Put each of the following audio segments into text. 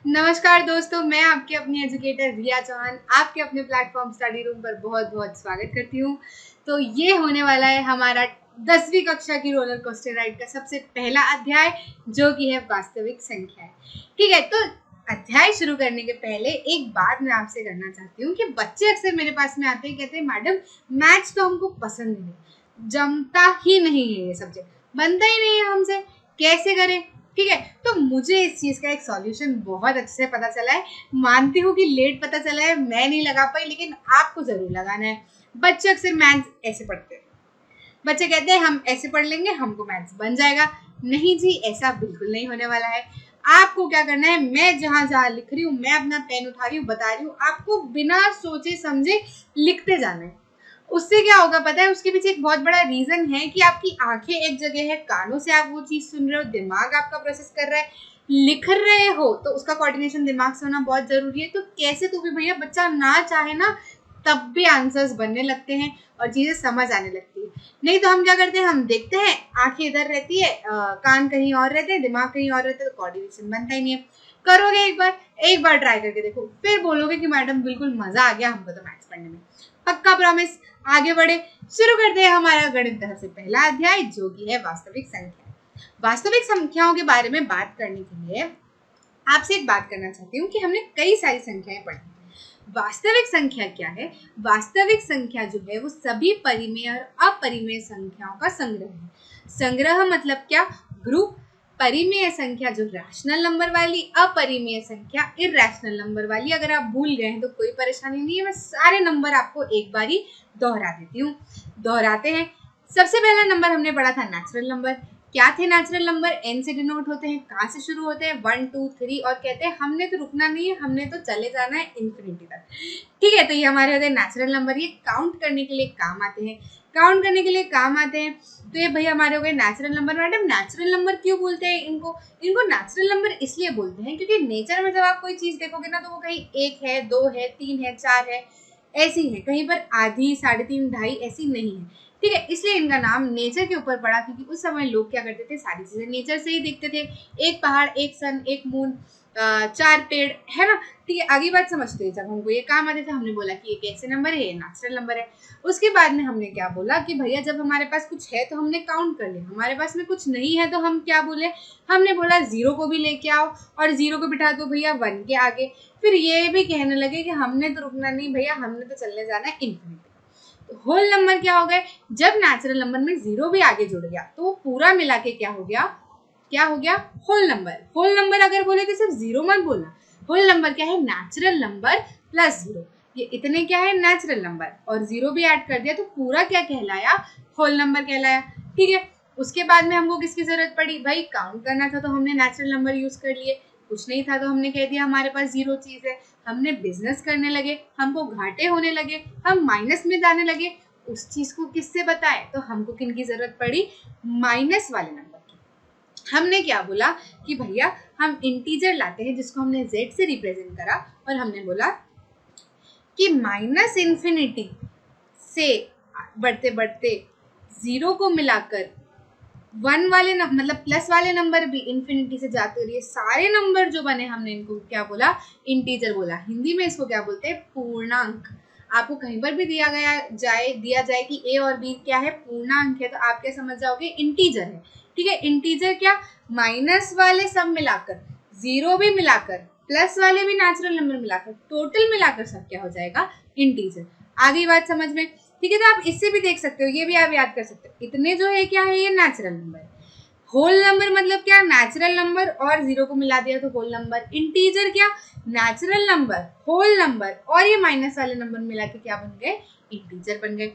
नमस्कार दोस्तों, मैं आपके अपनी एजुकेटर रिया चौहान आपके अपने प्लेटफॉर्म स्टडी रूम पर बहुत बहुत स्वागत करती हूँ। तो ये होने वाला है हमारा 10वीं कक्षा की रोलर कोस्टर राइड का सबसे पहला अध्याय, जो कि है वास्तविक संख्याएं। ठीक है, तो अध्याय शुरू करने के पहले एक बात मैं आपसे करना चाहती हूँ कि बच्चे अक्सर मेरे पास में आते हैं, कहते हैं मैडम मैथ्स तो हमको पसंद नहीं, जमता ही नहीं है, ये सब्जेक्ट बनता ही नहीं है हमसे, कैसे करें। ठीक है, तो मुझे इस चीज का एक सॉल्यूशन बहुत अच्छे से पता चला है। मानती हूँ कि लेट पता चला है, मैं नहीं लगा पाई, लेकिन आपको जरूर लगाना है। बच्चे अक्सर मैथ्स ऐसे पढ़ते हैं, बच्चे कहते हैं हम ऐसे पढ़ लेंगे हमको मैथ्स बन जाएगा। नहीं जी, ऐसा बिल्कुल नहीं होने वाला है। आपको क्या करना है, मैं जहां जहां लिख रही हूँ, मैं अपना पेन उठा रही हूँ, बता रही हूँ, आपको बिना सोचे समझे लिखते जाना है। उससे क्या होगा पता है, उसके पीछे एक बहुत बड़ा रीजन है कि आपकी आंखें एक जगह है, कानों से आप वो चीज सुन रहे हो, दिमाग आपका प्रोसेस कर रहा है, लिख रहे हो, तो उसका कोऑर्डिनेशन दिमाग से होना बहुत जरूरी है। तो कैसे तो भी भैया बच्चा ना चाहे ना, तब भी आंसर्स बनने लगते हैं और चीजें समझ आने लगती है। नहीं तो हम क्या करते हैं, हम देखते हैं, आंखें इधर रहती है, कान कहीं और रहते हैं, दिमाग कहीं और रहता है, तो कोऑर्डिनेशन बनता ही नहीं है। करोगे एक बार ट्राई करके देखो, फिर बोलोगे कि मैडम बिल्कुल मजा आ गया हमको तो मैथ्स पढ़ने में, पक्का प्रॉमिस। आगे बढ़े, शुरू करते हैं हमारा गणित का सबसे पहला अध्याय, जो कि है वास्तविक संख्या। वास्तविक संख्याओं के बारे में बात करने के लिए आपसे एक बात करना चाहती हूँ कि हमने कई सारी संख्याएं पढ़ी। वास्तविक संख्या क्या है? वास्तविक संख्या जो है वो सभी परिमेय और अपरिमेय संख्याओं का संग्रह है। संग्रह मतलब क्या? ग्रुप। परिमेय संख्या जो रैशनल नंबर वाली, अपरिमेय संख्या इरैशनल नंबर वाली। अगर आप भूल गए हैं तो कोई परेशानी नहीं है, मैं सारे नंबर आपको एक बारी दोहरा देती हूँ। दोहराते हैं। सबसे पहला नंबर हमने पढ़ा था नेचुरल नंबर। क्या थे नेचुरल नंबर? एन से डिनोट होते हैं। कहाँ से शुरू होते हैं? 1 2 3, और कहते हैं हमने तो रुकना नहीं है, हमने तो चले जाना है इन्फिनिटी तक। ठीक है, तो ये हमारे होते हैं नेचुरल नंबर। ये काउंट करने के लिए काम आते हैं, काउंट करने के लिए काम आते हैं। तो ये भैया हमारे हो गए natural number. Madam natural number क्यों बोलते हैं इनको? इनको नेचुरल नंबर इसलिए बोलते हैं क्योंकि नेचर में जब आप कोई चीज देखोगे ना, तो वो कहीं 1 है, 2 है, 3 है, 4 है, ऐसी है, कहीं पर आधी, 3.5, ढाई ऐसी नहीं है। ठीक है, इसलिए इनका नाम नेचर के ऊपर पड़ा, क्योंकि उस समय लोग क्या करते थे, सारी चीजें नेचर से ही देखते थे। एक पहाड़, एक सन, एक मून, 4 पेड़, है ना। ठीक है, आगे बात समझते हैं। जब हमको ये काम आते थे, हमने बोला कि ये कैसे नंबर है, ये नेचुरल नंबर है। उसके बाद में हमने क्या बोला कि भैया जब हमारे पास कुछ है तो हमने काउंट कर लिया, हमारे पास में कुछ नहीं है तो हम क्या बोले, हमने बोला 0 को भी लेके आओ और 0 को बिठा दो भैया 1 के आगे। फिर ये भी कहने लगे कि हमने तो रुकना नहीं भैया, हमने तो चलने जाना है इन्फिनिटी। होल नंबर क्या हो गए? जब नेचुरल नंबर में 0 भी आगे जुड़ गया तो वो पूरा मिला के क्या हो गया? क्या हो गया? Whole number. होल नंबर अगर बोले तो सिर्फ 0 मत बोलना। होल नंबर क्या है? Natural number plus 0। ये इतने क्या है? नेचुरल नंबर, और 0 भी ऐड कर दिया तो पूरा क्या कहलाया? होल नंबर कहलाया। ठीक है, उसके बाद में हमको किसकी जरूरत पड़ी? भाई काउंट करना था तो हमने नेचुरल नंबर यूज कर लिए, कुछ नहीं था तो हमने कह दिया हमारे पास 0 चीज है। हमने बिजनेस करने लगे, हमको घाटे होने लगे, हम माइनस में जाने लगे, उस चीज को किससे बताएं? तो हमको किन की जरूरत पड़ी? माइनस वाले नंबर की। हमने क्या बोला कि भैया हम इंटीजर लाते हैं जिसको हमने z से रिप्रेजेंट करा, और हमने बोला कि माइनस इन्फिनिटी से बढ़ते बढ़ते 0 को मिलाकर 1 वाले मतलब प्लस वाले नंबर भी इन्फिनिटी से जाते रहिए, सारे नंबर जो बने हमने इनको क्या बोला? इंटीजर बोला। हिंदी में इसको क्या बोलते हैं? पूर्णांक। आपको कहीं पर भी दिया जाए कि ए और बी क्या है? पूर्णांक है, तो आप क्या समझ जाओगे? इंटीजर है। ठीक है, इंटीजर क्या? माइनस वाले सब मिलाकर, 0 भी मिलाकर, प्लस वाले भी नेचुरल नंबर मिलाकर, टोटल मिलाकर सब क्या हो जाएगा? इंटीजर। आगे बात समझ में? ठीक है, तो आप इससे भी देख सकते हो, ये भी आप याद कर सकते हो। इतने जो है क्या है? ये नेचुरल नंबर है। होल नंबर मतलब क्या? नेचुरल नंबर और 0 को मिला दिया तो होल नंबर। इंटीजर क्या? नेचुरल नंबर, होल नंबर और ये माइनस वाले नंबर मिला के क्या बन गए? इंटीजर बन गए।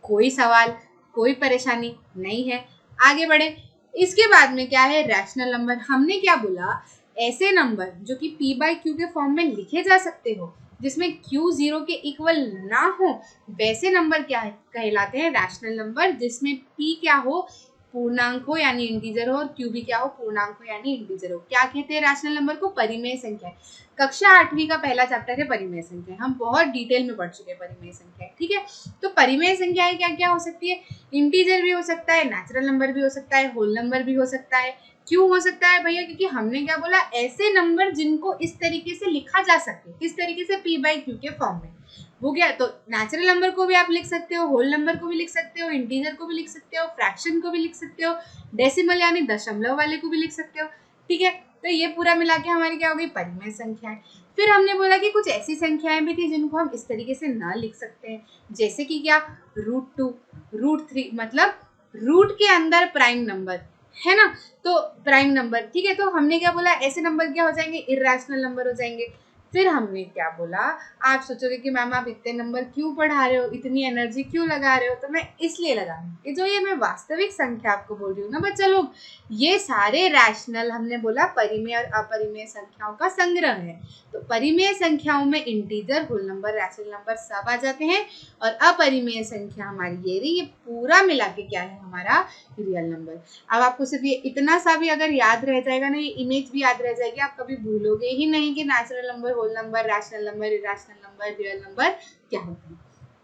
कोई सवाल, कोई परेशानी नहीं है। आगे बढ़े। इसके बाद में क्या है? Rational number. हमने क्या बोला? ऐसे नंबर जो कि p/q के फॉर्म में लिखे जा सकते हो, जिसमें q 0 के इक्वल ना हो, वैसे नंबर क्या है? कहलाते हैं रैशनल नंबर, जिसमें p क्या हो? पूर्णांक हो यानी इंटीजर हो, और q भी क्या हो? पूर्णांक हो यानी इंटीजर हो। क्या कहते हैं रैशनल नंबर को? परिमेय संख्या। कक्षा 8वीं का पहला चैप्टर है परिमेय संख्या, हम बहुत डिटेल में पढ़ चुके हैं परिमेय संख्या। ठीक है, तो परिमेय संख्याएं क्या क्या हो सकती है? इंटीजर भी हो सकता है, नेचुरल नंबर भी हो सकता है, होल नंबर भी हो सकता है, क्यों हो सकता है भैया? क्योंकि हमने क्या बोला, ऐसे नंबर जिनको इस तरीके से लिखा जा सके, किस तरीके से p/q के फॉर्म में। वो क्या, तो नेचुरल नंबर को भी आप लिख सकते हो, होल नंबर को भी लिख सकते हो, इंटीजर को भी लिख सकते हो, फ्रैक्शन को भी लिख सकते हो, डेसिमल यानी दशमलव वाले को भी लिख सकते हो। ठीक है, तो ये पूरा मिला के हमारी क्या हो गई, परिमेय संख्याएं। फिर हमने बोला कि कुछ ऐसी संख्याएं भी थी जिनको हम इस तरीके से ना लिख सकते हैं, जैसे कि क्या, √2, √3, मतलब रूट के अंदर प्राइम नंबर है ना, तो प्राइम नंबर। ठीक है, तो हमने क्या बोला, ऐसे नंबर क्या हो जाएंगे, इर्रेशनल नंबर हो जाएंगे। फिर हमने क्या बोला, आप सोचोगे कि मैम आप इतने नंबर क्यों पढ़ा रहे हो, इतनी एनर्जी क्यों लगा रहे हो, तो मैं इसलिए लगा रही हूँ कि जो ये मैं वास्तविक संख्या आपको बोल रही हूँ ना बच्चा लोग, ये सारे रैशनल, हमने बोला परिमेय और अपरिमेय संख्याओं का संग्रह है। तो परिमेय संख्याओं में integer, whole number, rational number सब आ जाते हैं, और अपरिमेय संख्या हमारी ये रही, ये पूरा मिला के क्या है हमारा रियल नंबर। अब आपको सिर्फ ये इतना सा भी अगर याद रह जाएगा ना, ये इमेज भी याद रह जाएगी, आप कभी भूलोगे ही नहीं कि natural number, whole number, rational number, irrational number, real number क्या होते हैं।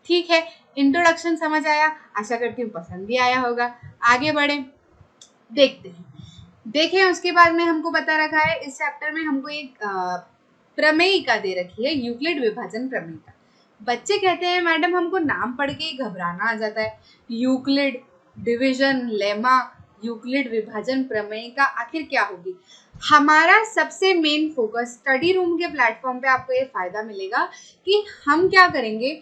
ठीक है, इंट्रोडक्शन समझ आया, आशा करती हूँ पसंद भी आया होगा। आगे बढ़े, देखते हैं। देखें, उसके बाद में हमको बता रखा है इस चैप्टर में, हमको एक प्रमेयिका दे रखी है, यूक्लिड विभाजन प्रमेयिका। बच्चे कहते हैं मैडम हमको नाम पढ़ के घबराना आ जाता है, यूक्लिड, डिवीजन, लेमा, यूक्लिड विभाजन प्रमेयिका आखिर क्या होगी। हमारा सबसे मेन फोकस स्टडी रूम के प्लेटफॉर्म पे आपको ये फायदा मिलेगा कि हम क्या करेंगे,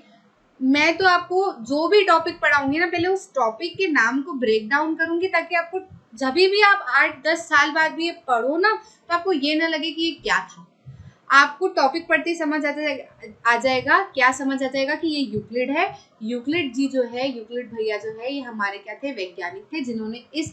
मैं तो आपको जो भी टॉपिक पढ़ाऊंगी ना, पहले उस टॉपिक के नाम को ब्रेक डाउन करूंगी, ताकि आपको जब भी आप 8-10 साल बाद भी ये पढ़ो ना, तो आपको ये ना लगे कि ये क्या था। आपको टॉपिक पढ़ते ही समझ आ जाएगा, क्या समझ आ जाएगा कि ये यूक्लिड है। यूक्लिड जी जो है, यूक्लिड भैया जो है, ये हमारे क्या थे, वैज्ञानिक थे, जिन्होंने इस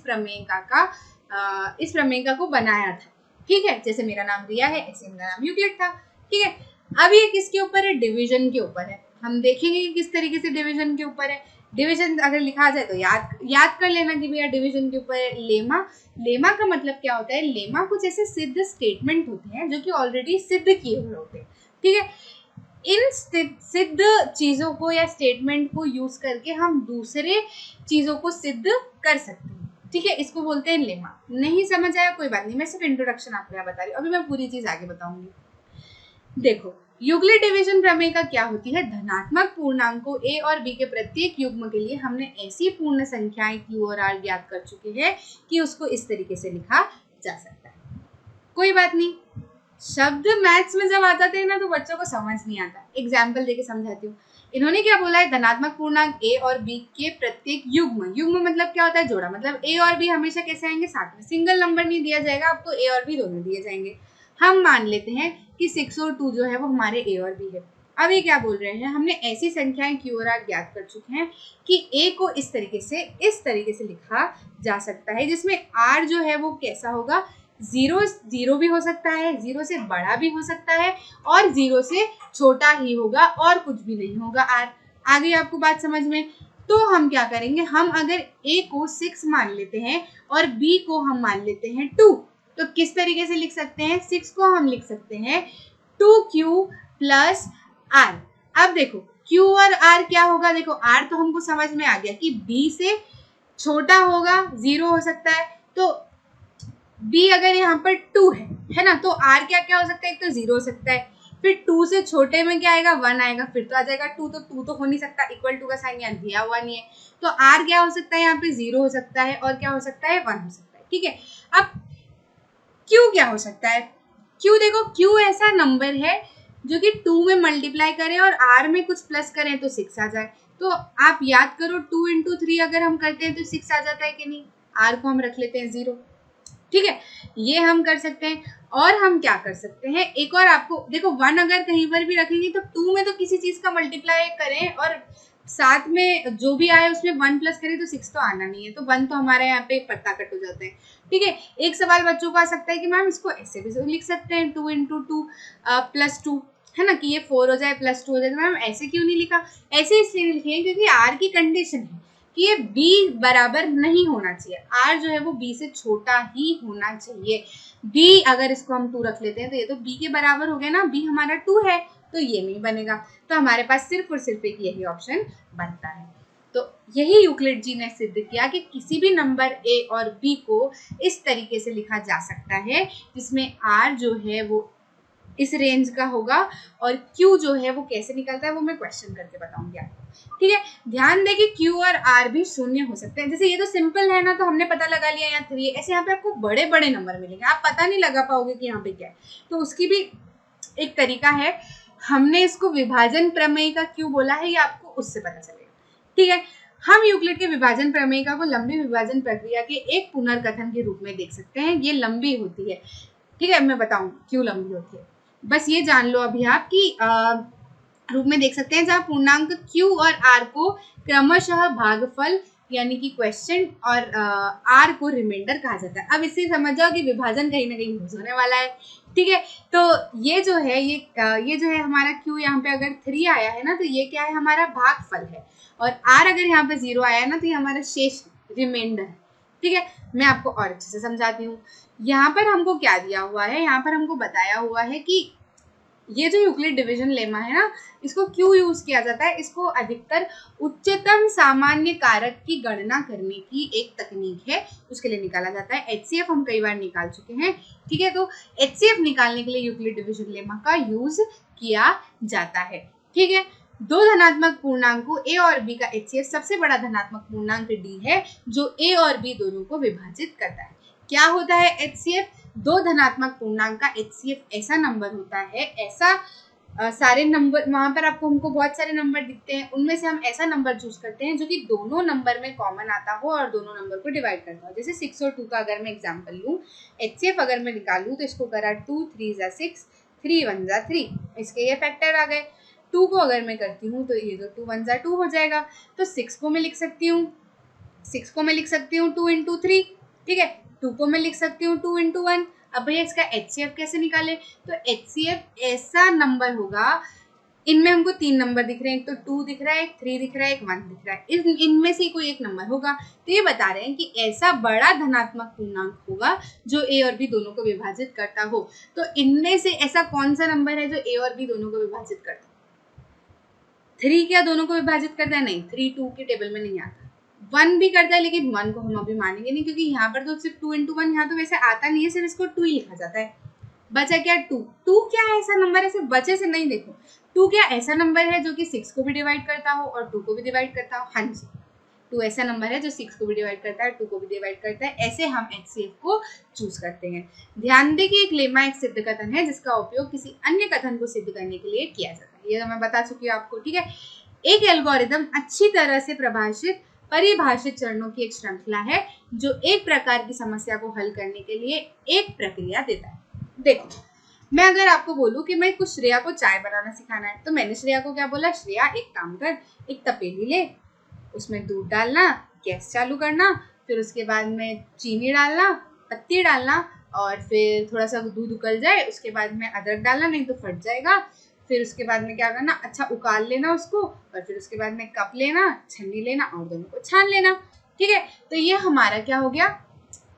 प्रमेयिका को बनाया था। ठीक है, जैसे मेरा नाम रिया है, ऐसे मेरा नाम यूक्लिड था। ठीक है, अब ये किसके ऊपर है, डिवीजन के ऊपर है। हम देखेंगे कि किस तरीके से डिवीजन के ऊपर है। डिवीजन अगर लिखा जाए तो याद कर लेना कि भैया डिवीजन के ऊपर है लेमा। लेमा का मतलब क्या होता है, लेमा कुछ ऐसे सिद्ध स्टेटमेंट होते हैं जो कि ऑलरेडी सिद्ध किए हुए होते हैं। ठीक है, इन सिद्ध चीजों को या स्टेटमेंट को यूज करके हम दूसरे चीजों को सिद्ध कर सकते हैं। ठीक है, इसको बोलते हैं लेमा। नहीं समझ आया कोई बात नहीं, मैं सिर्फ इंट्रोडक्शन आपको यहाँ बता रही हूँ, अभी मैं पूरी चीज आगे बताऊंगी। देखो, यूक्लिड डिवीजन प्रमेय क्या होती है, धनात्मक पूर्णांकों a और b के प्रत्येक युग्म के लिए हमने ऐसी पूर्ण संख्याएं q और r ज्ञात कर चुके हैं कि उसको इस तरीके से लिखा जा सकता है। कोई बात नहीं, शब्द मैथ्स में जब आता है ना तो बच्चों को समझ नहीं आता। एग्जाम्पल देके समझाती हूँ। इन्होंने क्या बोला है, धनात्मक पूर्णांक a और b के प्रत्येक युग्म, युग्म मतलब क्या होता है, जोड़ा, मतलब a और b हमेशा कैसे आएंगे, साथ में, सिंगल नंबर नहीं दिया जाएगा आपको, a और b दोनों दिए जाएंगे। हम मान लेते हैं कि 6 और 2 जो है वो हमारे a और b है। अब ये क्या बोल रहे हैं, हमने ऐसी संख्याएं q और r ज्ञात कर चुके हैं कि a को इस तरीके से लिखा जा सकता है, जिसमें r जो है वो कैसा होगा, 0 भी हो सकता है, 0 से बड़ा भी हो सकता है, और 0 से छोटा ही होगा, और कुछ भी नहीं होगा r। आ गई आपको बात समझ में। तो हम क्या करेंगे, हम अगर a को 6 मान लेते हैं और b को हम मान लेते हैं 2, तो किस तरीके से लिख सकते हैं, 6 को हम लिख सकते हैं 2q प्लस r। अब देखो q और r क्या होगा, देखो r तो हमको समझ में आ गया कि b से छोटा होगा, 0 हो सकता है, तो b अगर यहाँ पर 2 है ना, तो r क्या क्या हो सकता है, एक तो 0 हो सकता है, फिर 2 से छोटे में क्या आएगा, 1 आएगा, फिर तो आ जाएगा 2, तो 2 तो हो नहीं सकता, इक्वल टू का साइन यहाँ दिया हुआ नहीं है, तो r क्या हो सकता है, यहाँ पे 0 हो सकता है, और क्या हो सकता है, 1 हो सकता है। ठीक है, अब q क्या हो सकता है, q देखो, q ऐसा नंबर है जो कि 2 में मल्टीप्लाई करें और r में कुछ प्लस करें तो 6 आ जाए। तो आप याद करो, 2 × 3 अगर हम करते हैं तो 6 आ जाता है कि नहीं, r को हम रख लेते हैं 0। ठीक है, ये हम कर सकते हैं। और हम क्या कर सकते हैं, एक और आपको देखो, 1 अगर कहीं पर भी रखेंगे तो 2 में तो किसी चीज का मल्टीप्लाई करें और साथ में जो भी आए उसमें 1 प्लस करें तो 6 तो आना नहीं है, तो 1 तो हमारे यहाँ पे पत्ता कट हो जाता है। ठीक है, एक सवाल बच्चों को आ सकता है कि मैम इसको ऐसे भी लिख सकते हैं, 2 × 2 प्लस 2, है ना, कि ये 4 हो जाए प्लस 2 हो जाए, तो मैम ऐसे क्यों नहीं लिखा, ऐसे इसलिए लिखे क्योंकि r की कंडीशन है कि ये b बराबर नहीं होना चाहिए, r जो है वो b से छोटा ही होना चाहिए। b अगर इसको हम 2 रख लेते हैं तो ये तो b के बराबर हो गया ना, b हमारा 2 है, तो ये नहीं बनेगा, तो हमारे पास सिर्फ और सिर्फ एक यही ऑप्शन बनता है। तो यही यूक्लिड जी ने सिद्ध किया कि किसी भी नंबर ए और बी को इस तरीके से लिखा जा सकता है जिसमें आर जो है वो इस रेंज का होगा और क्यू जो है वो कैसे निकलता है वो मैं क्वेश्चन करके बताऊंगी आपको। ठीक है, ध्यान दें कि क्यू और आर भी शून्य हो सकते हैं। जैसे ये तो सिंपल है ना, तो हमने पता लगा लिया यहाँ 3, ऐसे यहाँ पे आपको बड़े बड़े नंबर मिलेंगे, आप पता नहीं लगा पाओगे कि यहाँ पे क्या है। तो उसकी भी एक तरीका है, हमने इसको विभाजन प्रमेय का क्यों बोला है ये आपको उससे पता चलेगा। ठीक है, हम यूक्लिड के विभाजन प्रमेय का को लंबी विभाजन प्रक्रिया के एक पुनर्कथन के रूप में देख सकते हैं। ये लंबी होती है, ठीक है, मैं बताऊंगी क्यों लंबी होती है, बस ये जान लो अभी आप कि रूप में देख सकते हैं जहाँ पूर्णांक q और r को क्रमशः भागफल यानी कि क्वेश्चन और r को रिमाइंडर कहा जाता है। अब इससे समझ जाओ कि विभाजन कहीं ना कहीं यूज होने वाला है। ठीक है, तो ये जो है ये जो है हमारा q यहाँ पे अगर 3 आया है ना, तो ये क्या है, हमारा भागफल है, और r अगर यहाँ पे 0 आया है ना, तो ये हमारा शेष रिमाइंडर है। ठीक है, मैं आपको और अच्छे से समझाती हूँ। यहाँ पर हमको क्या दिया हुआ है, यहाँ पर हमको बताया हुआ है कि ये जो यूक्लिड डिवीजन लेमा है ना, इसको क्यों यूज किया जाता है, इसको अधिकतर उच्चतम सामान्य कारक की गणना करने की एक तकनीक है, उसके लिए निकाला जाता है। एचसीएफ हम कई बार निकाल चुके हैं। ठीक है, तो एचसीएफ निकालने के लिए यूक्लिड डिवीजन लेमा का यूज किया जाता है। ठीक है, दो धनात्मक पूर्णांकों a और b का एचसीएफ सबसे बड़ा धनात्मक पूर्णांक d है जो a और b दोनों को विभाजित करता है। क्या होता है एचसीएफ? दो धनात्मक पूर्णांक का एचसीएफ ऐसा नंबर होता है, ऐसा सारे नंबर वहां पर आपको हमको बहुत सारे नंबर दिखते हैं, उनमें से हम ऐसा नंबर चूज करते हैं जो कि दोनों नंबर में कॉमन आता हो और दोनों नंबर को डिवाइड करता हो। जैसे 6 और 2 का अगर मैं एग्जांपल लूं, एचसीएफ अगर मैं निकालूं तो इसको करा 2 3 = 6, 3 1 = 3, इसके ये फैक्टर आ गए। 2 को अगर मैं करती हूँ तो ये जो 2 1 = 2 हो जाएगा, तो 6 को मैं लिख सकती हूँ 2 × 3। ठीक है, 2 को मैं लिख सकती हूँ 2 × 1। अब भैया इसका एचसीएफ कैसे निकाले? तो एचसीएफ ऐसा नंबर होगा, इनमें हमको 3 नंबर दिख रहे हैं, एक तो 2 दिख रहा है, एक 3 दिख रहा है, एक 1 दिख रहा है, इनमें से कोई एक नंबर होगा। तो ये बता रहे हैं कि ऐसा बड़ा धनात्मक पूर्णांक होगा जो ए और बी दोनों को विभाजित करता हो। तो इनमें से ऐसा कौन सा नंबर है जो ए और बी दोनों को विभाजित करता है? 3 क्या दोनों को विभाजित करता है? नहीं, 3 2 की टेबल में नहीं आता। 1 भी करता है, लेकिन 1 को हम अभी मानेंगे नहीं, क्योंकि यहाँ पर तो सिर्फ 2 × 1 यहाँ तो वैसे आता नहीं है, सिर्फ इसको 2 ही लिखा जाता है। बचा क्या? 2। 2 क्या ऐसा नंबर है, सिर्फ बचे से नहीं, देखो 2 क्या ऐसा नंबर है जो कि 6 को भी डिवाइड करता हो और 2 को भी डिवाइड करता हो? हाँ जी, 2 ऐसा नंबर है जो 6 को भी डिवाइड करता है, 2 को भी डिवाइड करता है। ऐसे हम एचसीएफ को चूज करते हैं। ध्यान दें कि एक लेमा एक सिद्ध कथन है जिसका उपयोग किसी अन्य कथन को सिद्ध करने के लिए किया जाता है। ये तो मैं बता चुकी हूँ आपको। ठीक है, एक एल्गोरिदम अच्छी तरह से परिभाषित चरणों की एक श्रृंखला है जो एक प्रकार की समस्या को हल करने के लिए एक प्रक्रिया देता है। देखो, मैं अगर आपको बोलूं कि मैं कुछ श्रेया को चाय बनाना सिखाना है, तो मैंने श्रेया को क्या बोला? श्रेया एक काम कर, एक तपेली ले, उसमें दूध डालना, गैस चालू करना, फिर उसके बाद में चीनी डालना, पत्ती डालना, और फिर थोड़ा सा दूध उकल जाए उसके बाद में अदरक डालना, नहीं तो फट जाएगा। फिर उसके बाद में क्या करना, अच्छा उकाल लेना उसको, और फिर उसके बाद में कप लेना, छन्नी लेना और दोनों को छान लेना। ठीक है, तो ये हमारा क्या हो गया?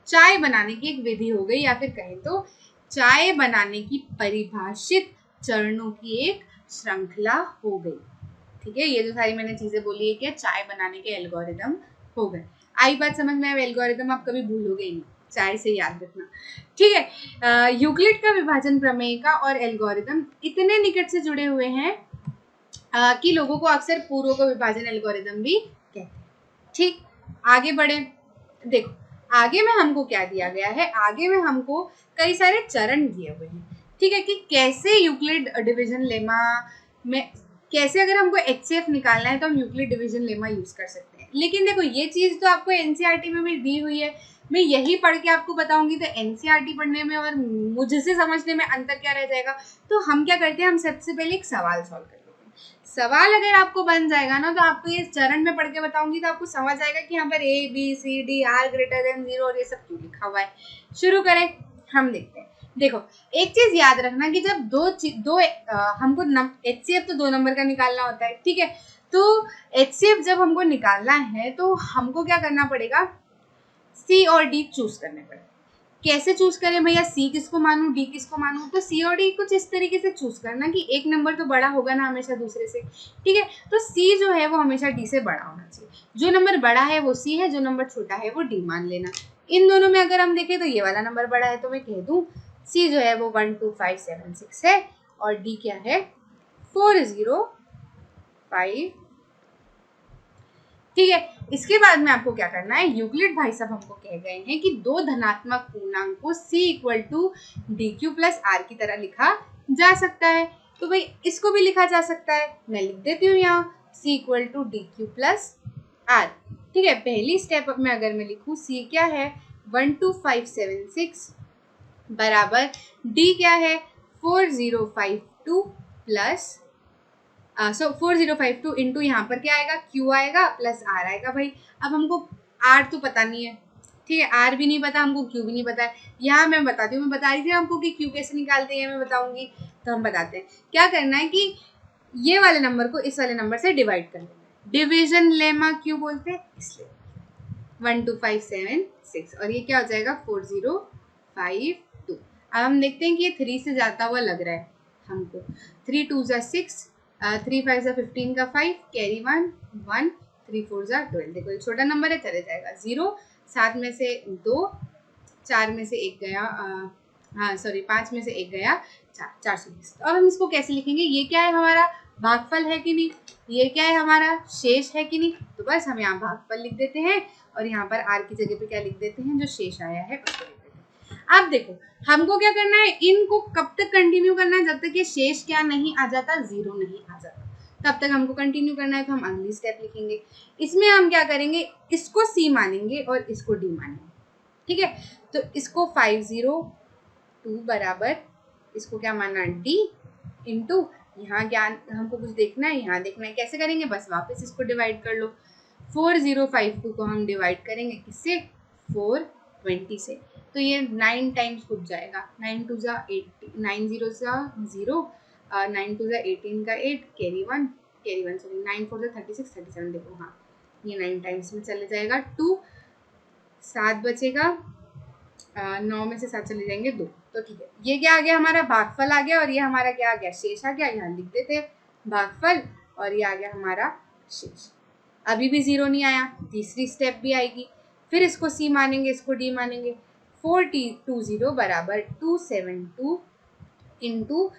चाय बनाने की एक विधि हो गई, या फिर कहें तो चाय बनाने की परिभाषित चरणों की एक श्रृंखला हो गई। ठीक है, ये जो सारी मैंने चीजें बोली है कि चाय बनाने के एल्गोरिदम हो गए। आई बात समझ में? एल्गोरिदम आप कभी भूलोगे ही नहीं, चाय से याद रखना। ठीक है, यूक्लिड का विभाजन प्रमेय का और एल्गोरिदम इतने निकट से जुड़े हुए हैं कि लोगों को अक्सर पूर्व विभाजन एल्गोरिदम भी कहते हैं। ठीक, आगे बढ़े। देखो, आगे में हमको क्या दिया गया है? आगे में हमको कई सारे चरण दिए हुए हैं। ठीक है, कि कैसे यूक्लिड डिवीजन लेमा में कैसे अगर हमको एचसीएफ निकालना है तो हम यूक्लिड डिवीजन लेमा यूज कर सकते हैं। लेकिन देखो, ये चीज तो आपको एनसीईआरटी में भी दी हुई है, मैं यही पढ़ के आपको बताऊंगी, तो एनसीईआरटी पढ़ने में और मुझसे समझने में अंतर क्या रह जाएगा? तो हम क्या करते हैं, हम सबसे पहले एक सवाल सॉल्व कर लेते हैं। सवाल अगर आपको बन जाएगा ना, तो आपको ये चरण में पढ़ के बताऊंगी तो आपको समझ आएगा कि यहाँ पर A B C D R>0 और ये सब क्यों लिखा हुआ है। शुरू करें, हम देखते हैं। देखो, एक चीज याद रखना कि जब हमको एचसीएफ तो 2 नंबर का निकालना होता है। ठीक है, तो एचसीएफ जब हमको निकालना है तो हमको क्या करना पड़ेगा? सी और डी चूज करने पड़ेगा। कैसे चूज करें भैया, सी किसको मानूं डी किसको मानूं, तो सी और डी कुछ इस तरीके से चूज करना कि एक नंबर तो बड़ा होगा ना हमेशा दूसरे से, ठीक है। तो सी जो है वो हमेशा डी से बड़ा होना चाहिए, जो नंबर बड़ा है वो सी है, जो नंबर छोटा है वो डी मान लेना। इन दोनों में अगर हम देखें तो ये वाला नंबर बड़ा है, तो मैं कह दूं सी जो है वो 12576 है और डी क्या है 405, ठीक है। इसके बाद में आपको क्या करना है, यूक्लिड भाई साहब हमको कह गए हैं कि दो धनात्मक पूर्णांक को c equal to D Q plus R की तरह लिखा जा सकता है। तो भाई इसको भी लिखा जा सकता है, मैं लिख देती हूँ यहाँ c equal to D Q plus R, ठीक है। पहली स्टेप में अगर मैं लिखूँ c क्या है 12576 बराबर d क्या है 4052 प्लस 4052 इंटू यहाँ पर क्या आएगा q आएगा प्लस r आएगा। भाई अब हमको r तो पता नहीं है, ठीक है, r भी नहीं पता हमको, q भी नहीं पता है। यहाँ मैं बताती हूँ, मैं बता रही थी हमको कि q कैसे निकालते हैं, मैं बताऊंगी। तो हम बताते हैं क्या करना है कि ये वाले नंबर को इस वाले नंबर से डिवाइड कर लेना है, डिविजन लेमा क्यों बोलते हैं इसलिए। 12576 और ये क्या हो जाएगा 4052। अब हम देखते हैं कि ये 3 से जाता हुआ लग रहा है हमको। 3 2 जा 6, 3 5 जा 15 का 5, कैरी 1 1, 3 4 जा 12। देखो ये छोटा नंबर है, चले जाएगा 0, 7 में से 2, 4 में से 1 गया, हाँ सॉरी 5 में से 1 गया 420। तो अब हम इसको कैसे लिखेंगे, ये क्या है हमारा भागफल है कि नहीं, ये क्या है हमारा शेष है कि नहीं। तो बस हम यहाँ भागफल लिख देते हैं और यहाँ पर r की जगह पे क्या लिख देते हैं, जो शेष आया है उसको लिख देते हैं। अब देखो हमको क्या करना है, इनको कब तक कंटिन्यू करना है, जब तक ये शेष क्या नहीं आ जाता, 0 नहीं आ जाता, तब तक हमको कंटिन्यू करना है। तो हम अगली स्टेप लिखेंगे, इसमें हम क्या करेंगे, इसको c मानेंगे और इसको d मानेंगे, ठीक है। तो इसको 502 बराबर इसको क्या मानना d इंटू यहाँ क्या हमको कुछ देखना है, यहाँ देखना है, कैसे करेंगे, बस वापस इसको डिवाइड कर लो। 4052 को हम डिवाइड करेंगे किससे 420 से, तो ये 9 टाइम्स कुछ जाएगा, 9 2 जा 8, 9 0 जा 0, 9 2 जा 18 का 8, कैरी 1 सॉरी 9 4 जा 36 37, देखो हाँ ये 9 टाइम्स में चले जाएगा। 2 7 बचेगा, 9 में से 7 चले जाएंगे 2, तो ठीक है। ये क्या आ गया हमारा भागफल आ गया और ये हमारा क्या आ गया शेष आ गया, यहाँ लिख देते हैं भागफल और ये आ गया हमारा शेष। अभी भी 0 नहीं आया, तीसरी स्टेप भी आएगी, फिर इसको c मानेंगे इसको d मानेंगे। 420 बराबर 272 इंटू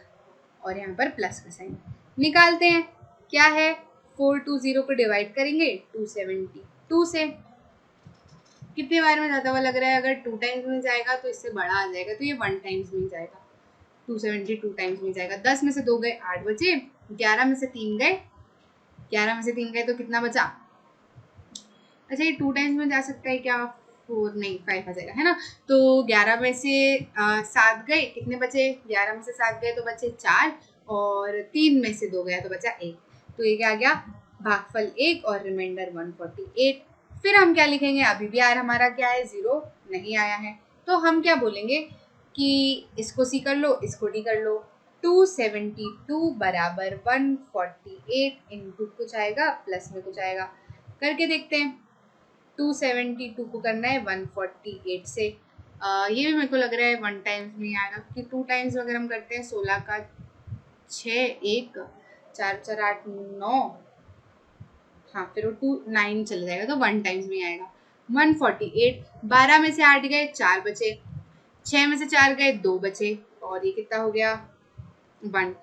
और यहाँ पर प्लस का साइन निकालते हैं, क्या है 420 को डिवाइड करेंगे 272 से, कितने बार में जाता हुआ लग रहा है, अगर 2 टाइम्स में जाएगा तो इससे बड़ा आ जाएगा, तो ये 1 टाइम्स में जाएगा, 272 टाइम्स में जाएगा। 10 में से 2 गए 8 बचे, 11 में से 3 गए, 11 में से 3 गए तो कितना बचा, अच्छा ये 2 टाइम्स में जा सकता है क्या, 4 नहीं 5 आ जाएगा है ना। तो 11 में से 7 गए, कितने बचे, 11 में से 7 गए तो बचे 4 और 3 में से 2 गया तो बचा 1, तो ये क्या आ गया भागफल 1 और रिमाइंडर 148। फिर हम क्या लिखेंगे, अभी भी आर हमारा क्या है 0 नहीं आया है, तो हम क्या बोलेंगे कि इसको सी कर लो इसको डी कर लो। 272 बराबर 148 इंटू कुछ आएगा प्लस में कुछ आएगा, करके देखते हैं। 272 को करना है 148 से, ये भी मेरे को लग रहा है 1 टाइम्स में आएगा, क्योंकि 2 टाइम्स अगर हम करते हैं 16 का 6 1 4 4 8 9, हाँ फिर वो 2 9 चला जाएगा तो 1 टाइम्स में आएगा 148। 12 में से 8 गए 4 बचे, 6 में से 4 गए 2 बचे और ये कितना हो गया 1,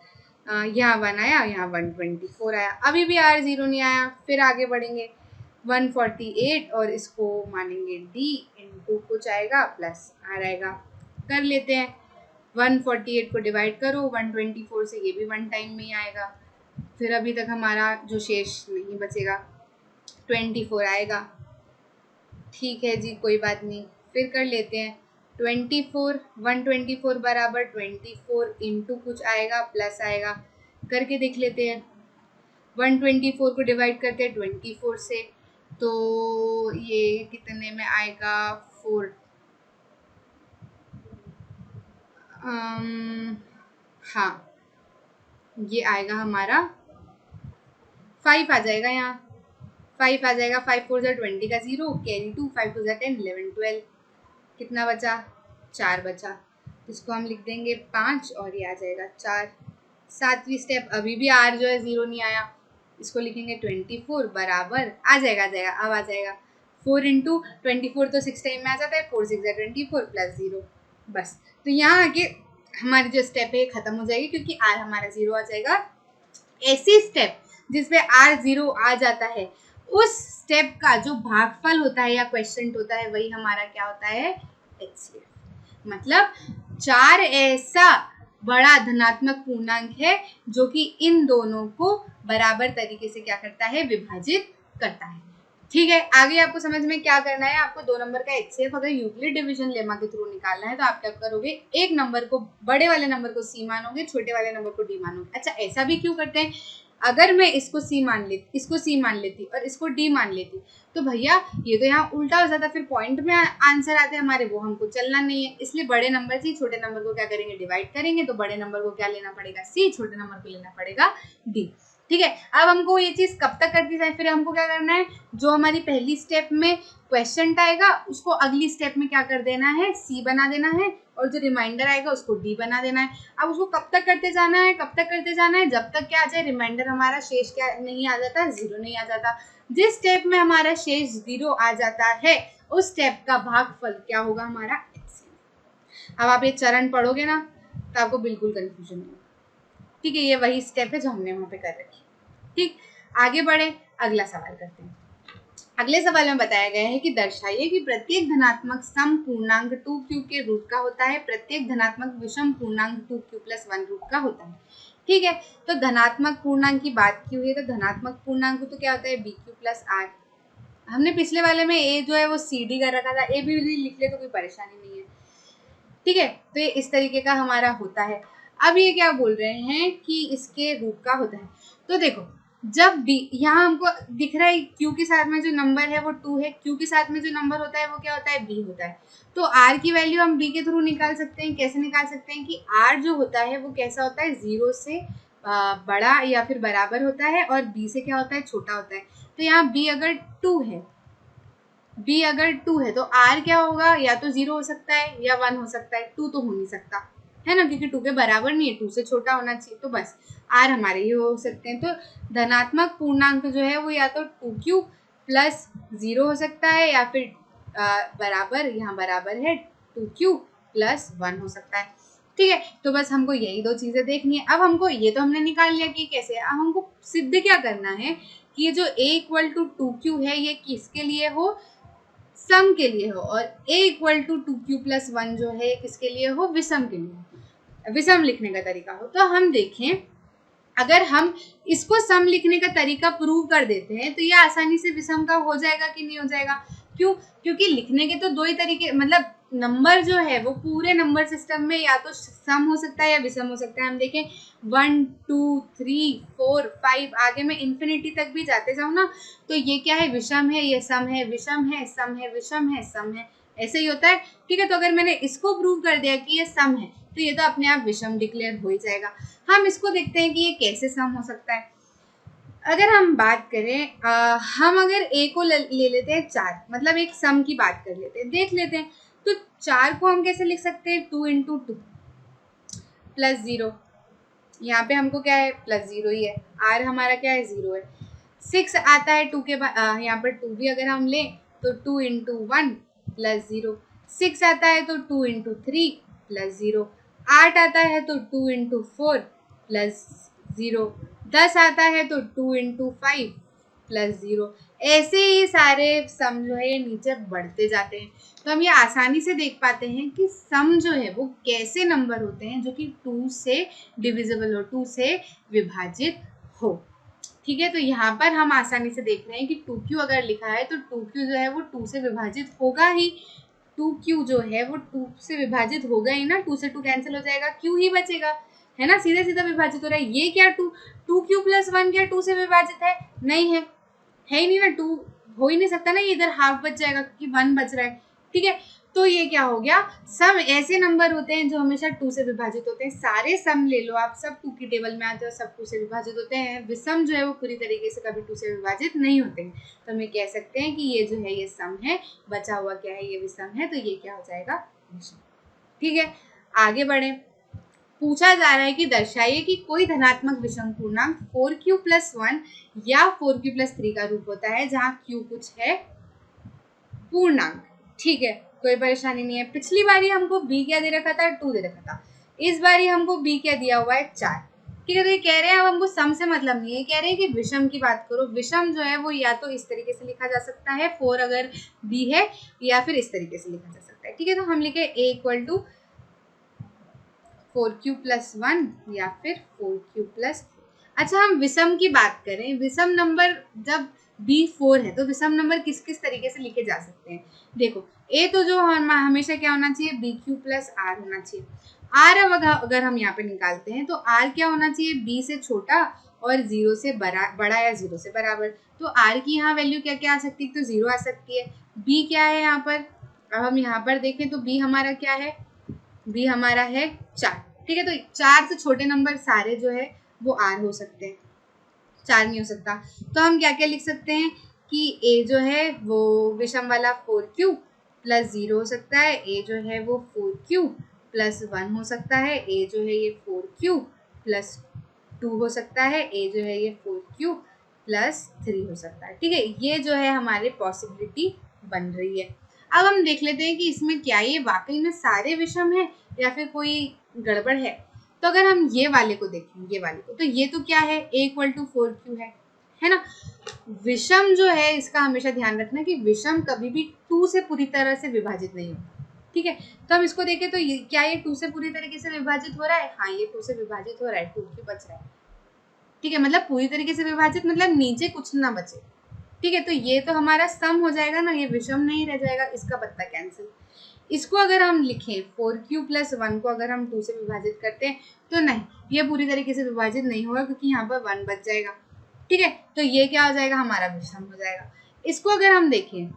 यहाँ 1 आया, यहाँ 124 आया। अभी भी R 0 नहीं आया, फिर आगे बढ़ेंगे 148 और इसको मानेंगे D इंटू कुछ आएगा प्लस R आएगा, कर लेते हैं। 148 को डिवाइड करो 124 से, ये भी 1 टाइम में ही आएगा। फिर अभी तक हमारा जो शेष नहीं बचेगा 24 आएगा, ठीक है जी कोई बात नहीं, फिर कर लेते हैं 24 124 बराबर 24 इंटू कुछ आएगा प्लस आएगा, करके देख लेते हैं। 124 को डिवाइड करते हैं 24 से, तो ये कितने में आएगा 4, हाँ ये आएगा हमारा 5 आ जाएगा, यहाँ 5 आ जाएगा, 5 4 जा 20 का 0, कैरी 2, 5 2 जा 10 11 12, कितना बचा 4 बचा, इसको हम लिख देंगे 5 और ये आ जाएगा 4। 7वीं स्टेप, अभी भी r जो है 0 नहीं आया, इसको लिखेंगे 24 बराबर आ जाएगा अब आ जाएगा 4 इंटू 24 तो 6 टाइम में आ जाता है, 4 6 24 प्लस 0। बस, तो यहाँ आगे हमारी जो स्टेप है खत्म हो जाएगी क्योंकि r हमारा 0 आ जाएगा। ऐसी स्टेप जिसपे r 0 आ जाता है, उस स्टेप का जो भागफल होता है या क्वेश्चन होता है वही हमारा क्या होता है, HCF। मतलब 4 ऐसा बड़ा धनात्मक पूर्णांक है जो कि इन दोनों को बराबर तरीके से क्या करता है, विभाजित करता है। ठीक है, आगे आपको समझ में क्या करना है, आपको 2 नंबर का HCF अगर यूक्लिड डिवीजन लेमा के थ्रू निकालना है तो आप क्या करोगे, एक नंबर को, बड़े वाले नंबर को C मानोगे, छोटे वाले नंबर को D मानोगे। अच्छा, ऐसा भी क्यों करते हैं, अगर मैं इसको C मान लेती और इसको D मान लेती तो भैया ये तो यहाँ उल्टा हो जाता, फिर पॉइंट में आंसर आते हमारे, वो हमको चलना नहीं है। इसलिए बड़े नंबर से छोटे नंबर को क्या करेंगे, डिवाइड करेंगे, तो बड़े नंबर को क्या लेना पड़ेगा, C, छोटे नंबर को लेना पड़ेगा D। ठीक है, अब हमको ये चीज कब तक करती जाए, फिर हमको क्या करना है, जो हमारी पहली स्टेप में क्वेश्चन आएगा उसको अगली स्टेप में क्या कर देना है, C बना देना है, और जो रिमाइंडर आएगा उसको D बना देना है। अब उसको कब तक करते जाना है, जब तक क्या आ जाए, रिमाइंडर हमारा शेष क्या नहीं आ जाता, 0 नहीं आ जाता। जिस स्टेप में हमारा शेष 0 आ जाता है उस स्टेप का भागफल क्या होगा, हमारा HCF। अब आप ये चरण पढ़ोगे ना तो आपको बिल्कुल कंफ्यूजन नहीं होगा। ठीक है, ये वही स्टेप है जो हमने वहां पे कर रखी। ठीक, आगे बढ़े, अगला सवाल करते हैं। अगले सवाल में बताया गया है कि दर्शाइए कि प्रत्येक धनात्मक सम पूर्णांक 2q के रूट का होता है, प्रत्येक धनात्मक विषम पूर्णांक 2q + 1 रूट का होता है। ठीक है, तो धनात्मक पूर्णांक की बात की हुई है, तो धनात्मक पूर्णांक तो क्या होता है, bq + r। हमने पिछले वाले में a जो है वो cd कर रखा था, a भी लिख ले तो कोई परेशानी नहीं है। ठीक है, तो ये इस तरीके का हमारा होता है। अब ये क्या बोल रहे हैं कि इसके रूट का होता है, तो देखो जब b, यहाँ हमको दिख रहा है q के साथ में जो नंबर है वो 2 है, q के साथ में जो नंबर होता है वो क्या होता है, b होता है। तो r की वैल्यू हम b के थ्रू निकाल सकते हैं। कैसे निकाल सकते हैं कि r जो होता है वो कैसा होता है, 0 से बड़ा या फिर बराबर होता है, और b से क्या होता है, छोटा होता है। तो यहाँ b अगर 2 है तो r क्या होगा, या तो 0 हो सकता है या 1 हो सकता है, 2 तो हो नहीं सकता है ना, क्योंकि 2 के बराबर नहीं है, 2 से छोटा होना चाहिए। तो बस r हमारे ये हो सकते हैं। तो धनात्मक पूर्णांक जो है वो या तो 2q + 0 हो सकता है या फिर बराबर, यहाँ बराबर है 2q + 1 हो सकता है। ठीक है, तो बस हमको यही 2 चीजें देखनी है। अब हमको ये तो हमने निकाल लिया कि कैसे, अब हमको सिद्ध क्या करना है कि ये जो a = 2q है ये किसके लिए हो, सम के लिए हो, और a = 2q + 1 जो है किसके लिए हो, विषम के लिए, विषम लिखने का तरीका हो। तो हम देखें, अगर हम इसको सम लिखने का तरीका प्रूव कर देते हैं तो ये आसानी से विषम का हो जाएगा कि नहीं हो जाएगा। क्यों, क्योंकि लिखने के तो 2 ही तरीके, मतलब नंबर जो है वो पूरे नंबर सिस्टम में या तो सम हो सकता है या विषम हो सकता है। हम देखें 1 2 3 4 5 आगे में इन्फिनिटी तक भी जाते जाओ ना, तो ये क्या है, विषम है, ये सम है, विषम है, सम है, विषम है, सम है, ऐसे ही होता है। ठीक है, तो अगर मैंने इसको प्रूव कर दिया कि ये सम है तो ये तो अपने आप विषम डिक्लेयर हो ही जाएगा। हम इसको देखते हैं कि ये कैसे सम हो सकता है। अगर हम बात करें, हम अगर a को ले लेते हैं 4, मतलब एक सम की बात कर लेते हैं, देख लेते हैं। तो 4 को हम कैसे लिख सकते हैं, 2 × 2 + 0, यहाँ पे हमको क्या है, +0 ही है, r हमारा क्या है, 0 है। 6 आता है 2 के बाद, यहाँ पर 2 भी अगर हम लें तो 2 × 1 + 0, 6 आता है तो 2 × 3 + 0, 8 आता है तो 2 × 4 + 0, 10 आता है तो 2 × 5 + 0। ऐसे ही सारे सम जो है ये नीचे बढ़ते जाते हैं। तो हम ये आसानी से देख पाते हैं कि सम जो है वो कैसे नंबर होते हैं जो कि 2 से डिविजिबल हो, 2 से विभाजित हो। ठीक है, तो यहाँ पर हम आसानी से देख रहे हैं कि 2q अगर लिखा है तो 2q जो है वो 2 से विभाजित होगा ही, 2q जो है वो 2 से विभाजित होगा ही ना, 2 से 2 कैंसिल हो जाएगा, q ही बचेगा, है ना, सीधा सीधा विभाजित हो रहा है। ये क्या 2q + 1 क्या 2 से विभाजित है, नहीं है, है ही नहीं ना, 2 हो ही नहीं सकता ना, ये इधर हाफ बच जाएगा क्योंकि 1 बच रहा है। ठीक है, तो ये क्या हो गया, सम ऐसे नंबर होते हैं जो हमेशा 2 से विभाजित होते हैं। सारे सम ले लो आप, सब 2 की टेबल में आते हो, सब 2 से विभाजित होते हैं। विषम जो है वो पूरी तरीके से कभी 2 से विभाजित नहीं होते हैं। तो हम ये कह सकते हैं कि ये जो है ये सम है, बचा हुआ क्या है, ये विषम है, तो ये क्या हो जाएगा, विषम। ठीक है, आगे बढ़े। पूछा जा रहा है कि दर्शाइए कि कोई धनात्मक विषम पूर्णांक 4q+1 या 4q+3 का रूप होता है जहां q कुछ है पूर्णांक। ठीक है, कोई परेशानी नहीं है। पिछली बारी हमको b क्या दे रखा था, 2 दे रखा था। इस बारी हमको b क्या दिया हुआ है, 4। ठीक है, तो ये कह रहे हैं, अब हमको सम से मतलब नहीं है, कह रहे हैं कि विषम की बात करो। विषम जो है वो या तो इस तरीके से लिखा जा सकता है 4 अगर b है, या फिर इस तरीके से लिखा जा सकता है। ठीक है, तो हम लिखे a = 4q+1 या फिर 4q+3। अच्छा, हम विषम की बात करें, विषम नंबर जब b4 है तो विषम नंबर किस किस तरीके से लिखे जा सकते हैं। देखो, a तो जो हमेशा क्या होना चाहिए, bq+r होना चाहिए। r अगर हम यहाँ पे निकालते हैं तो r क्या होना चाहिए, b से छोटा और 0 से बड़ा या 0 से बराबर। तो r की यहाँ वैल्यू क्या क्या आ सकती है, तो 0 आ सकती है। b क्या है यहाँ पर, अब हम यहाँ पर देखें तो b हमारा क्या है, b हमारा है 4। ठीक है, तो 4 से छोटे नंबर सारे जो है वो r हो सकते हैं, 4 नहीं हो सकता। तो हम क्या क्या लिख सकते हैं कि a जो है वो विषम वाला 4q+0 हो सकता है, a जो है वो 4q+1 हो सकता है, a जो है ये 4q+2 हो सकता है, a जो है ये 4q+3 हो सकता है। ठीक है, ये जो है हमारे पॉसिबिलिटी बन रही है। अब हम देख लेते हैं कि इसमें क्या ये वाकई में सारे विषम है या फिर कोई गड़बड़ है। तो अगर हम ये वाले को देखें, ये वाले को, तो ये तो क्या है, a = 4q है ना। विषम जो है इसका हमेशा ध्यान रखना कि विषम कभी भी 2 से पूरी तरह से विभाजित नहीं होता। ठीक है, तो हम इसको देखें तो ये क्या, ये 2 से पूरी तरीके से विभाजित हो रहा है, हाँ ये 2 से विभाजित हो रहा है, 2q बच रहा है। ठीक है, मतलब पूरी तरीके से विभाजित मतलब नीचे कुछ ना बचे। ठीक है, तो ये तो हमारा सम हो जाएगा ना, ये विषम नहीं रह जाएगा, इसका पत्ता कैंसिल। इसको अगर हम लिखें 4q+1 को अगर हम 2 से विभाजित करते हैं तो नहीं, ये पूरी तरीके से विभाजित नहीं होगा क्योंकि यहाँ पर 1 बच जाएगा। ठीक है, तो ये क्या हो जाएगा, हमारा विषम हो जाएगा। इसको अगर हम देखें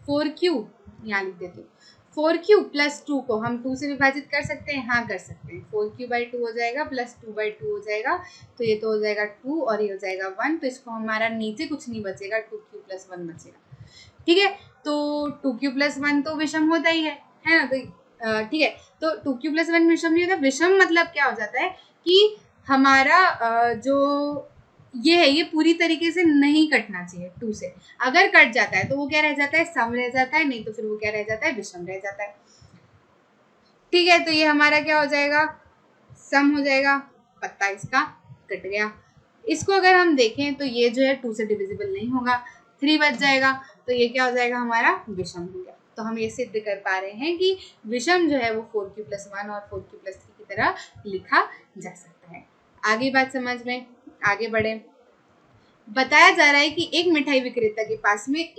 4q, यहाँ लिख देती हूँ, 4q+2 को हम 2 से विभाजित कर सकते हैं, हाँ कर सकते हैं। 4q/2 हो जाएगा प्लस 2/2 हो जाएगा, तो ये तो हो जाएगा 2 और ये हो जाएगा 1, तो इसको हमारा नीचे कुछ नहीं बचेगा, 2q+1 बचेगा। ठीक है, तो 2q+1 तो विषम होता ही है ना। तो ठीक है, तो 2q+1 विषम नहीं होता। विषम मतलब क्या हो जाता है कि हमारा जो ये है ये पूरी तरीके से नहीं कटना चाहिए 2 से। अगर कट जाता है तो वो क्या रह जाता है, सम रह जाता है, नहीं तो फिर वो क्या रह जाता है, विषम रह जाता है। ठीक है, तो ये हमारा क्या हो जाएगा, सम हो जाएगा, पत्ता इसका कट गया। इसको अगर हम देखें तो ये जो है 2 से डिविजिबल नहीं होगा, 3 बच जाएगा, तो ये क्या हो जाएगा, हमारा विषम हो गया। तो हम ये सिद्ध कर पा रहे हैं कि विषम जो है वो 4q+1 और 4q+3 की तरह लिखा जा सकता है। आगे बात समझ में, आगे बढ़े। बताया जा रहा है कि एक मिठाई विक्रेता के पास में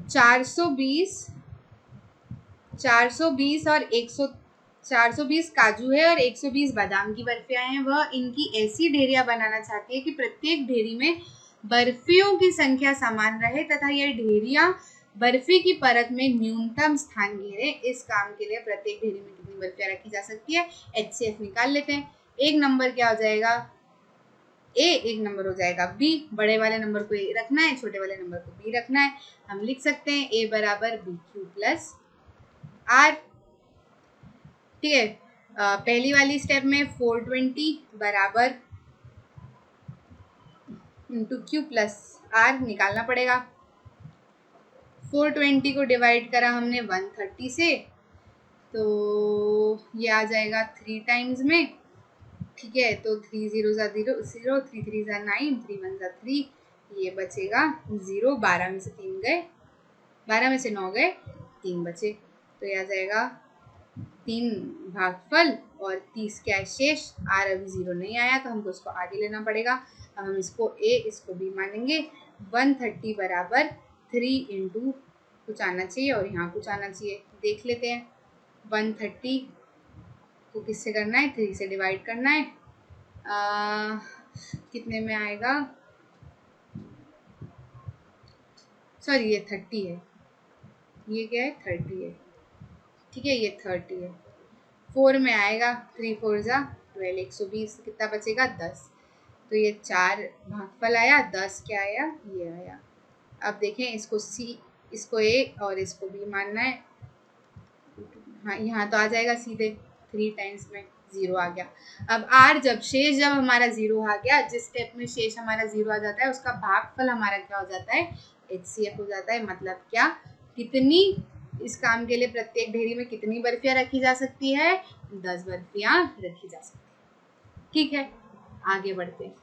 420 और 420 काजू है और 120 बादाम की बर्फियां हैं। वह इनकी ऐसी ढेरियां बनाना चाहती है कि प्रत्येक ढेरी में बर्फियों की संख्या समान रहे तथा यह ढेरियां बर्फी की परत में न्यूनतम स्थान घेरे। इस काम के लिए प्रत्येक ढेरी में कितनी बर्फियां रखी जा सकती है, HCF निकाल लेते हैं। एक नंबर क्या हो जाएगा, A, एक नंबर हो जाएगा B। बड़े वाले नंबर को A रखना है, छोटे वाले नंबर को B रखना है। हम लिख सकते हैं A = BQ+R। ठीक है, पहली वाली स्टेप में 420 बराबर ×Q+R निकालना पड़ेगा। 420 को डिवाइड करा हमने 130 से, तो ये आ जाएगा 3 टाइम्स में। ठीक है, तो 3 0 0, 3 3 9, 3 1 3, ये बचेगा 0। 12 में से 3 गए, 12 में से 9 गए, 3 बचे, तो ये आ जाएगा 3 भागफल और 30 क्या है शेष। R अभी 0 नहीं आया तो हमको इसको आगे लेना पड़ेगा। अब हम इसको A इसको B मानेंगे। 130 बराबर 3 इंटू कुछ आना चाहिए और यहाँ कुछ आना चाहिए, देख लेते हैं। 130 को किससे करना है, 3 से डिवाइड करना है। कितने में आएगा, सॉरी ये 30 है, ये क्या है 30 है। ठीक है, ये 30 है। 4 में आएगा, 3 4 12, 120, कितना बचेगा 10। तो ये 4 भागफल आया, 10 क्या आया, ये आया। अब देखें, इसको सी, इसको ए और इसको बी मानना है। हाँ, यहाँ तो आ जाएगा सीधे, 3 टाइम्स में 0 आ गया। अब आर, जब हमारा 0 आ गया, जिस स्टेप में शेष हमारा 0 आ जाता है उसका भागफल हमारा क्या हो जाता है, HCF हो जाता है। मतलब क्या, कितनी, इस काम के लिए प्रत्येक ढेरी में कितनी बर्फियां रखी जा सकती है, 10 बर्फियां रखी जा सकती है। ठीक है, आगे बढ़ते हैं।